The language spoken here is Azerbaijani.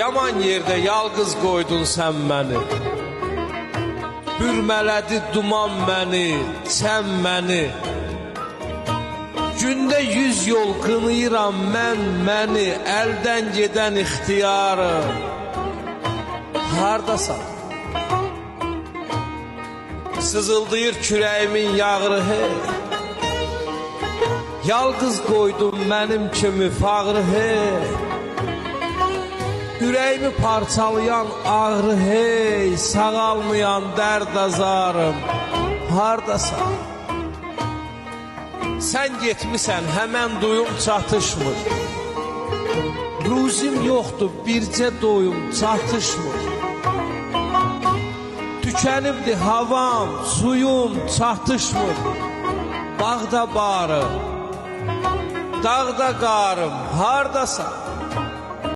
Yaman yerdə yalqız qoydun sən məni. Bürmələdi duman məni, çən məni. Gündə 100 yol qınıyıram mən məni, əldən gedən ixtiyarım. Hardasan? Sızıldayır kürəyimin yağrı hey. Yalqız qoydum mənim kimi fağrı hey. Ürəyimi parçalayan ağrı hey. Sağalmayan dərd azarım. Hardasan? Sən getmisən, həmən duyum çatışmır. Ruzim yoxdur, bircə doyum çatışmır. Tükənibdi havam, suyum çatışmır. Bağda barım, dağda qarım, hardasan?